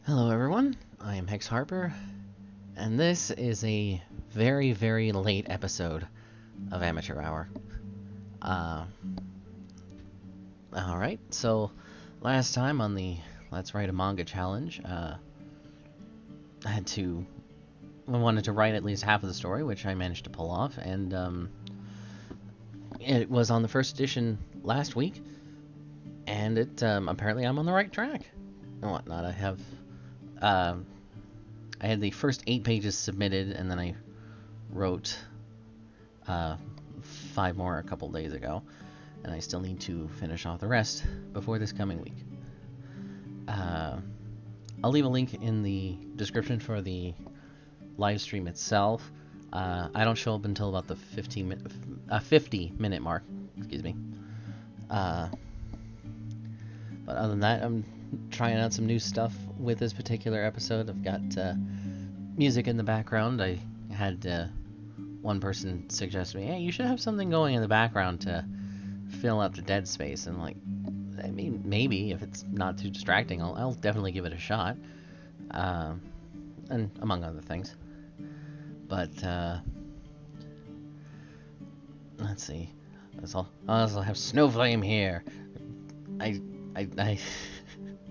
Hello everyone, I am Hex Harper, and this is a very, very late episode of Amateur Hour. Uh, Alright, last time on the Let's Write a Manga challenge, I wanted to write at least half of the story, which I managed to pull off, and it was on the first edition last week, and apparently I'm on the right track and whatnot. I had the first 8 pages submitted, and then I wrote 5 more a couple days ago, and I still need to finish off the rest before this coming week. I'll leave a link in the description for the live stream itself. I don't show up until about the 50-minute mark. Excuse me. But other than that, I'm trying out some new stuff with this particular episode. I've got music in the background. I had one person suggest to me, hey, you should have something going in the background to fill out the dead space. And I mean, maybe if it's not too distracting, I'll definitely give it a shot. And among other things. But let's see. I also have Snowflame here.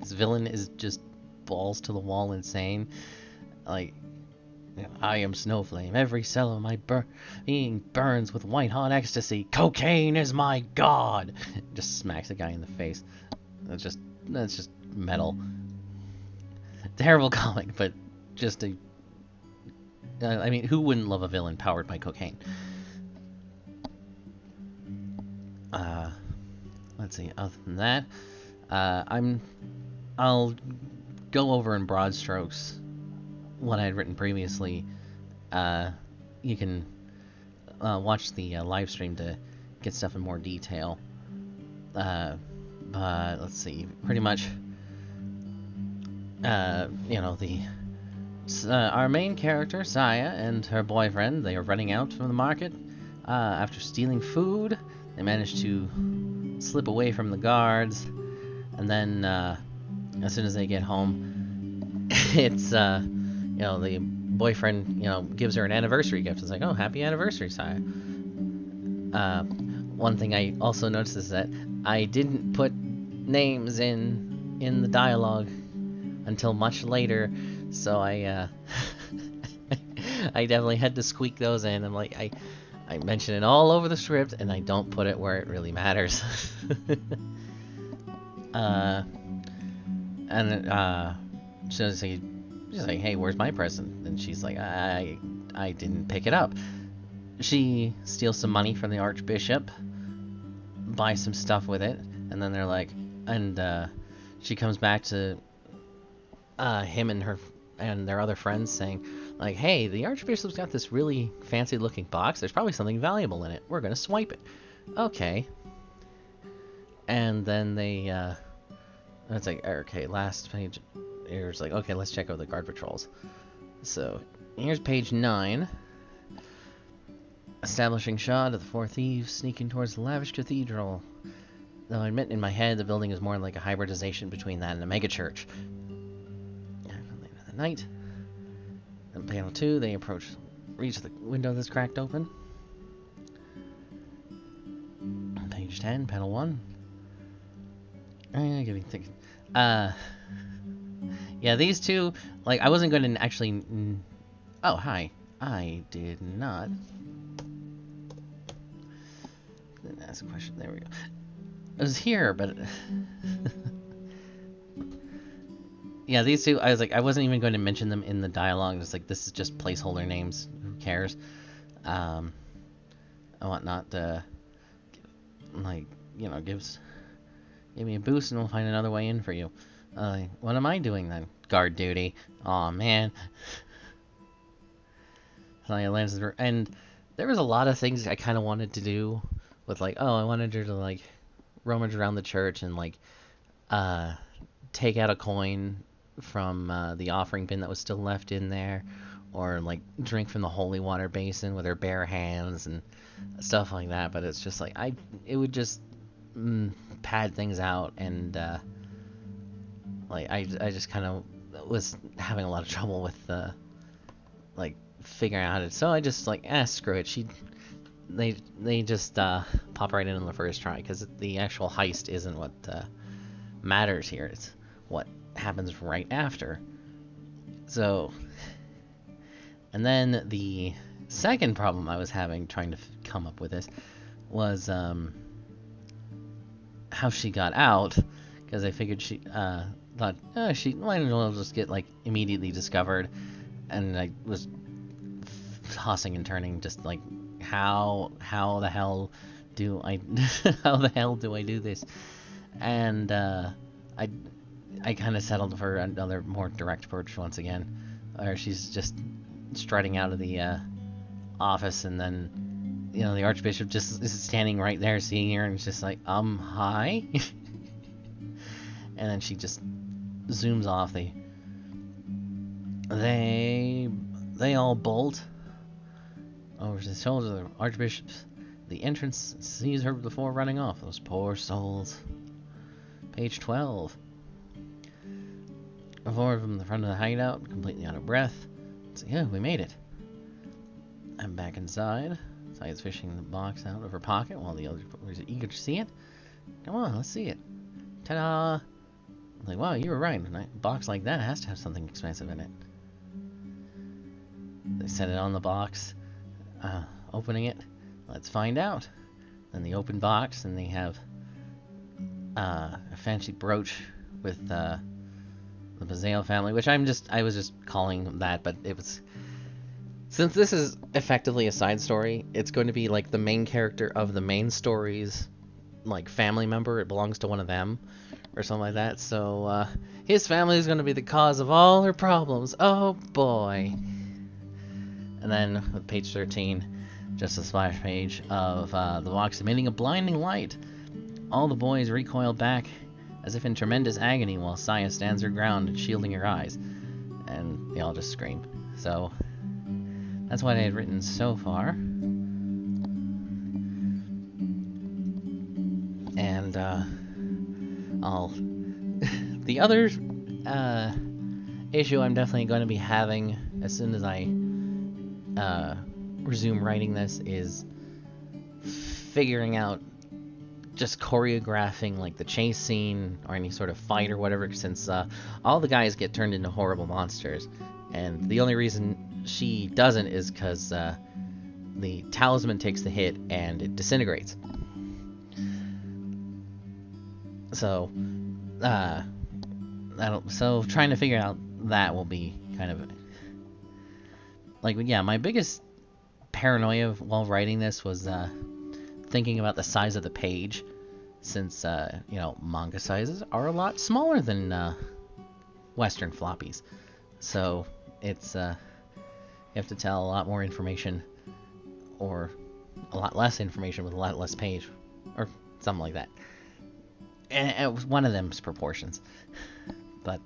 This villain is just balls to the wall insane. I am Snowflame. Every cell of my being burns with white hot ecstasy. Cocaine is my god. Just smacks a guy in the face. That's just metal. Terrible comic, but just I mean, who wouldn't love a villain powered by cocaine? Let's see. Other than that, I'll go over in broad strokes what I had written previously. You can watch the live stream to get stuff in more detail. But let's see. Pretty much, our main character, Saya, and her boyfriend, they are running out from the market. After stealing food, they manage to slip away from the guards, and then as soon as they get home, it's the boyfriend gives her an anniversary gift. It's like, oh, happy anniversary, Saya. One thing I also noticed is that I didn't put names in the dialogue until much later, so I I definitely had to squeak those in. I'm like, I mention it all over the script, and I don't put it where it really matters. She's like, hey, where's my present? And she's like, I didn't pick it up. She steals some money from the Archbishop, buys some stuff with it, and then they're like, and she comes back to him and their other friends saying, like, hey, the Archbishop's got this really fancy looking box. There's probably something valuable in it. We're gonna swipe it. Okay. And then they it's like, okay, last page. It's like, okay, let's check out the guard patrols. So here's page 9. Establishing shot of the 4 thieves sneaking towards the lavish cathedral. Though I admit in my head the building is more like a hybridization between that and a megachurch. The night. Then panel 2, they reach the window that's cracked open. Page 10, panel 1. Give me thinking. Yeah, these two, I wasn't going to actually. Oh, hi. I did not. Didn't ask a question. There we go. I was here, but. Yeah, these two, I was like, I wasn't even going to mention them in the dialogue. It's like, this is just placeholder names. Who cares? I want not to, give me a boost and we'll find another way in for you. What am I doing then? Guard duty. Aw, man. And there was a lot of things I kind of wanted to do with, I wanted her to, rummage around the church and, take out a coin from the offering bin that was still left in there, or drink from the holy water basin with her bare hands and stuff like that. But it's just it would just pad things out, and I just kind of was having a lot of trouble with like figuring out how to. So I just like, screw it. They just pop right in on the first try, because the actual heist isn't what matters here. It's what happens right after. So, and then the second problem I was having trying to come up with this was how she got out, because I figured she thought she might as well just get like immediately discovered, and I was tossing and turning, just like how the hell do I do this? And I kind of settled for another more direct approach once again, where she's just strutting out of the office, and then the Archbishop just is standing right there seeing her, and it's just like, hi. And then she just zooms off. They all bolt over the shoulders of the Archbishops. The entrance sees her before running off. Those poor souls. Page 12. Before from the front of the hideout, completely out of breath. So, yeah, we made it. I'm back inside. Saya's fishing the box out of her pocket while the others are eager to see it. Come on, let's see it. Ta-da! I'm like, wow, you were right. A box like that has to have something expensive in it. They set it on the box. Opening it. Let's find out. Then the open box, and they have a fancy brooch with the Bazale family, which I was just calling that, but it was, since this is effectively a side story, it's going to be like the main character of the main story's like family member. It belongs to one of them or something like that. So his family is going to be the cause of all her problems. Oh boy. And then with page 13, just a splash page of the box emitting a blinding light. All the boys recoil back as if in tremendous agony, while Saya stands her ground, shielding her eyes. And they all just scream. So that's what I had written so far. And the other issue I'm definitely going to be having as soon as I resume writing this is figuring out just choreographing like the chase scene or any sort of fight or whatever, since all the guys get turned into horrible monsters, and the only reason she doesn't is because the talisman takes the hit and it disintegrates. So so trying to figure out that will be kind of like, yeah, my biggest paranoia while writing this was thinking about the size of the page, since manga sizes are a lot smaller than Western floppies. So it's you have to tell a lot more information, or a lot less information with a lot less page, or something like that. And it was one of them's proportions. But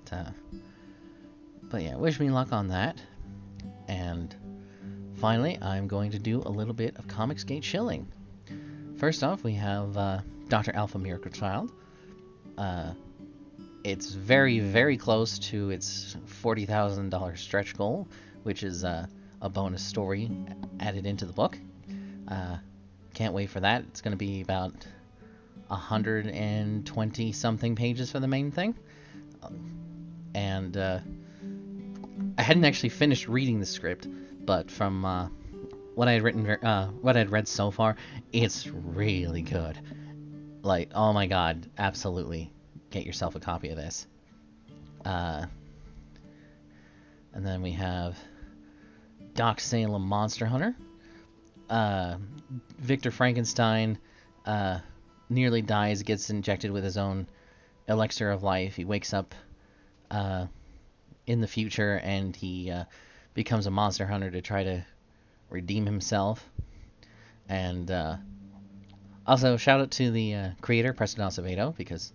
yeah, wish me luck on that. And finally, I'm going to do a little bit of Comicsgate shilling. First off, we have Dr. Alpha Miracle Child. It's very, very close to its $40,000 stretch goal, which is a bonus story added into the book. Can't wait for that. It's going to be about 120 something pages for the main thing. And I hadn't actually finished reading the script, but from what I had read so far, it's really good. Like, oh my god, absolutely get yourself a copy of this. And then we have Doc Salem Monster Hunter. Victor Frankenstein nearly dies, gets injected with his own elixir of life. He wakes up in the future, and he becomes a monster hunter to try to redeem himself. And also shout out to the creator, Preston Acevedo, because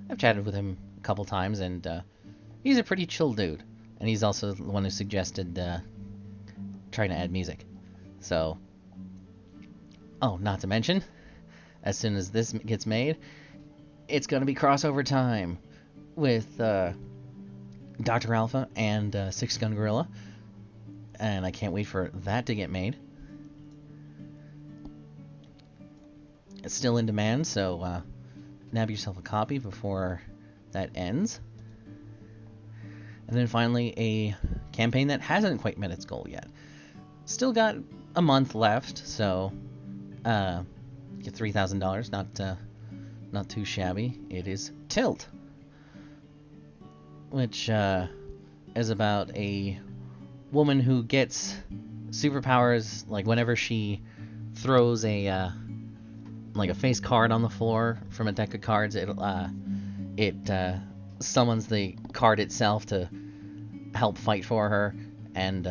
I've chatted with him a couple times, and he's a pretty chill dude. And he's also the one who suggested trying to add music. So, oh, not to mention, as soon as this gets made, it's going to be crossover time with Dr. Alpha and Six Gun Gorilla, and I can't wait for that to get made. It's still in demand, so nab yourself a copy before that ends. And then finally, a campaign that hasn't quite met its goal yet. Still got a month left, so get $3,000. Not too shabby. It is Tilt, which is about a woman who gets superpowers. Like whenever she throws a face card on the floor from a deck of cards, it summons the card itself to help fight for her, and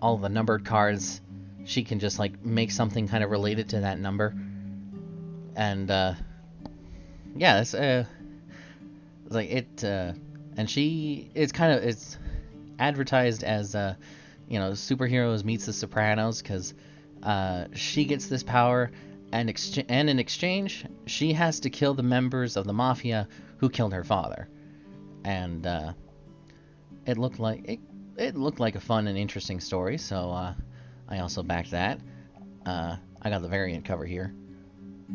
all the numbered cards, she can just like make something kind of related to that number. And yeah, it's like it, and it's advertised as superheroes meets the Sopranos, because she gets this power, and in exchange she has to kill the members of the mafia who killed her father. And it looked like a fun and interesting story, so I also backed that. I got the variant cover here.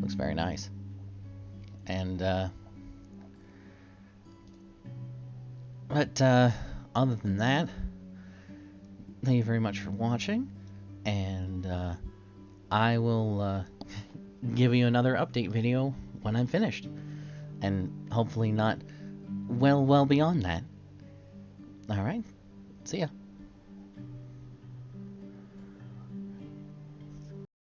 Looks very nice. And but other than that, thank you very much for watching, and I will give you another update video when I'm finished, and hopefully not well beyond that. Alright, see ya.